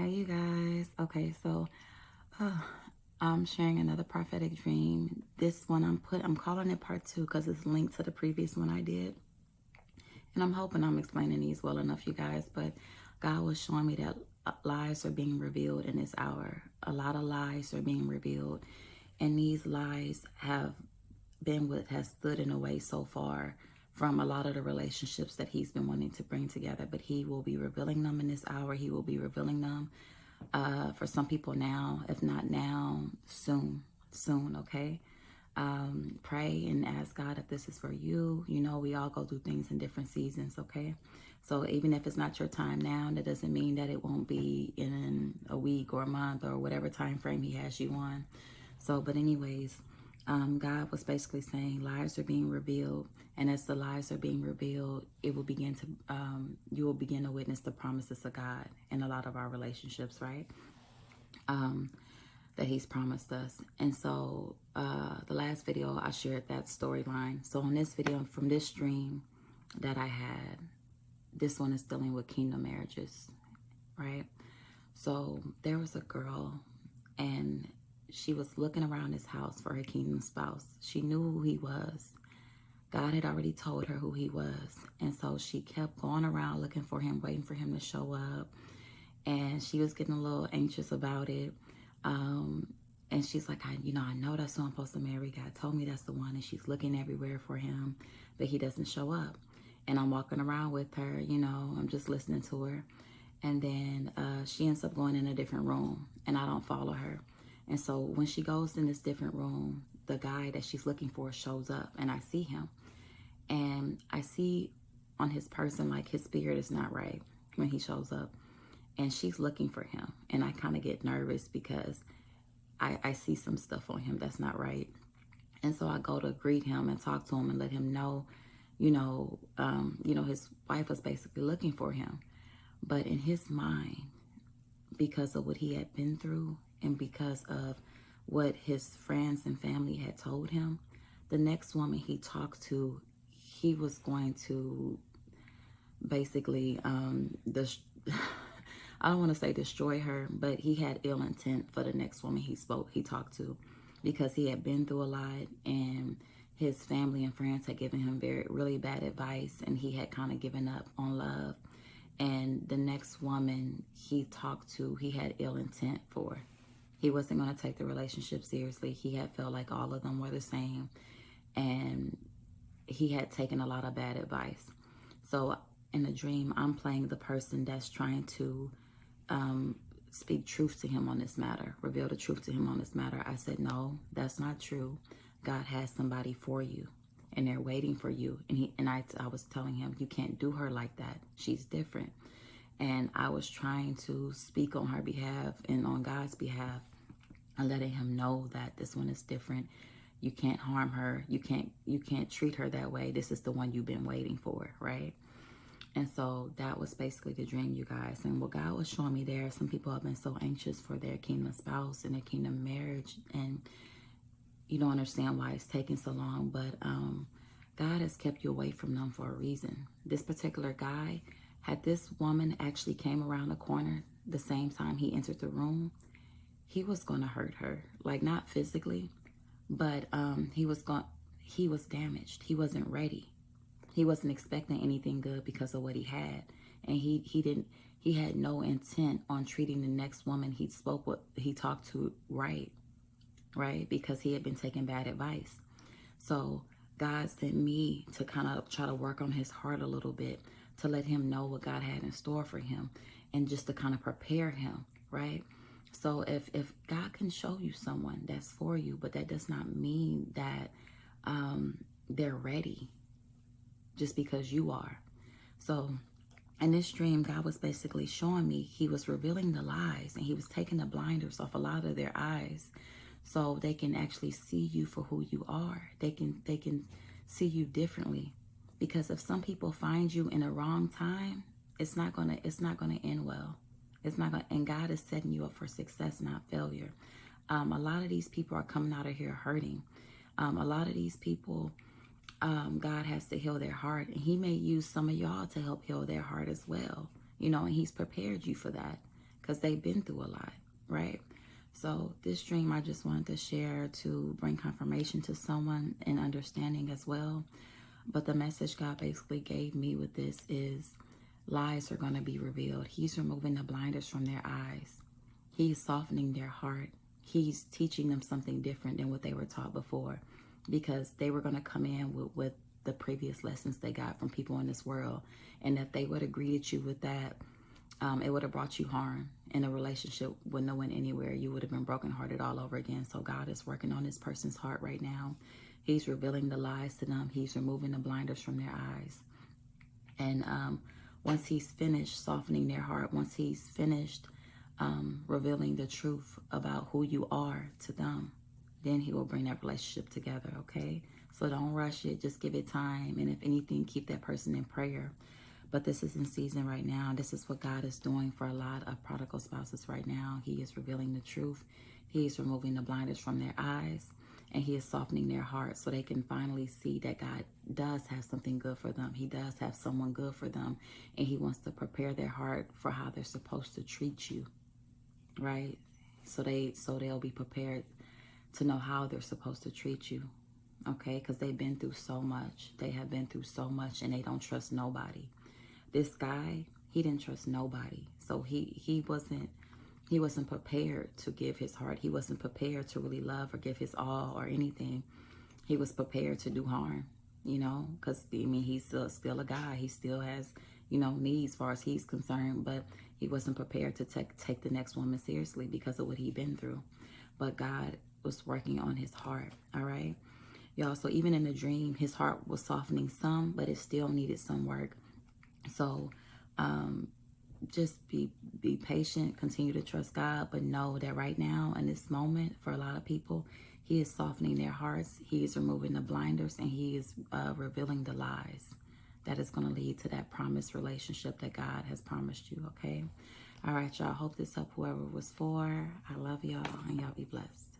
Hey, you guys. Okay, so uh, I'm sharing another prophetic dream. This one I'm calling it part two because it's linked to the previous one I did, and I'm hoping I'm explaining these well enough, you guys. But God was showing me that lies are being revealed in this hour. A lot of lies are being revealed, and these lies have been what has stood in the way so far from a lot of the relationships that He's been wanting to bring together. But He will be revealing them in this hour. He will be revealing them for some people now, if not now, soon, okay? Pray and ask God if this is for you. You know, we all go through things in different seasons, okay? So even if it's not your time now, that doesn't mean that it won't be in a week or a month or whatever time frame He has you on. So, but anyways, God was basically saying lies are being revealed, and as the lies are being revealed, it will begin to you will begin to witness the promises of God in a lot of our relationships, right? That He's promised us. And so the last video I shared that storyline. So on this video from this dream that I had, this one is dealing with kingdom marriages, right? So there was a girl, and she was looking around his house for her kingdom spouse. She knew who he was. God had already told her who he was. And so she kept going around looking for him, waiting for him to show up. And she was getting a little anxious about it. And she's like, I know that's who I'm supposed to marry. God told me that's the one. And she's looking everywhere for him, but he doesn't show up. And I'm walking around with her, I'm just listening to her. And then she ends up going in a different room, and I don't follow her. And so when she goes in this different room, the guy that she's looking for shows up, and I see him. And I see on his person, like his spirit is not right when he shows up. And she's looking for him. And I kind of get nervous because I see some stuff on him that's not right. And so I go to greet him and talk to him and let him know, his wife was basically looking for him. But in his mind, because of what he had been through and because of what his friends and family had told him, the next woman he talked to, he was going to basically, I don't want to say destroy her, but he had ill intent for the next woman he talked to, because he had been through a lot, and his family and friends had given him really bad advice, and he had kind of given up on love. And the next woman he talked to, he had ill intent for. He wasn't going to take the relationship seriously. He had felt like all of them were the same, and he had taken a lot of bad advice. So in the dream, I'm playing the person that's trying to speak truth to him on this matter, reveal the truth to him on this matter. I said, no, that's not true. God has somebody for you, and they're waiting for you. And I was telling him, you can't do her like that. She's different. And I was trying to speak on her behalf and on God's behalf, and letting him know that this one is different. You can't harm her. You can't treat her that way. This is the one you've been waiting for, right? And so that was basically the dream, you guys. And what God was showing me there, some people have been so anxious for their kingdom spouse and their kingdom marriage, and you don't understand why it's taking so long, but God has kept you away from them for a reason. This particular guy, had this woman actually came around the corner the same time he entered the room, he was going to hurt her, like not physically, but he was damaged. He wasn't ready. He wasn't expecting anything good because of what he had, and he had no intent on treating the next woman he talked to right, because he had been taking bad advice. So God sent me to kind of try to work on his heart a little bit, to let him know what God had in store for him, and just to kind of prepare him, right? So if God can show you someone that's for you, but that does not mean that they're ready just because you are. So in this dream, God was basically showing me, he was revealing the lies, and he was taking the blinders off a lot of their eyes, so they can actually see you for who you are. They can see you differently. Because if some people find you in a wrong time, it's not gonna end well. It's not gonna, and God is setting you up for success, not failure. A lot of these people are coming out of here hurting. A lot of these people, God has to heal their heart, and he may use some of y'all to help heal their heart as well. And he's prepared you for that, because they've been through a lot, right? So this dream I just wanted to share to bring confirmation to someone and understanding as well. But the message God basically gave me with this is lies are going to be revealed. He's removing the blinders from their eyes. He's softening their heart. He's teaching them something different than what they were taught before, because they were going to come in with the previous lessons they got from people in this world. And if they would have greeted you with that, it would have brought you harm, and a relationship with no one anywhere. You would have been brokenhearted all over again. So God is working on this person's heart right now. He's revealing the lies to them. He's removing the blinders from their eyes. And once he's finished softening their heart, once he's finished revealing the truth about who you are to them, then he will bring that relationship together, okay? So don't rush it. Just give it time. And if anything, keep that person in prayer. But this is in season right now. This is what God is doing for a lot of prodigal spouses right now. He is revealing the truth. He is removing the blinders from their eyes. And he is softening their hearts so they can finally see that God does have something good for them. He does have someone good for them. And he wants to prepare their heart for how they're supposed to treat you, right? So they'll be prepared to know how they're supposed to treat you, okay? Because they've been through so much. They have been through so much, and they don't trust nobody. This guy, he didn't trust nobody. So he wasn't prepared to give his heart. He wasn't prepared to really love or give his all or anything. He was prepared to do harm, because, he's still a guy. He still has, needs as far as he's concerned, but he wasn't prepared to take the next woman seriously because of what he'd been through. But God was working on his heart, all right? Y'all, so even in the dream, his heart was softening some, but it still needed some work. So just be patient, continue to trust God, but know that right now in this moment for a lot of people, he is softening their hearts. He is removing the blinders, and he is revealing the lies that is going to lead to that promised relationship that God has promised you, okay? All right, y'all. Hope this helped whoever it was for. I love y'all, and y'all be blessed.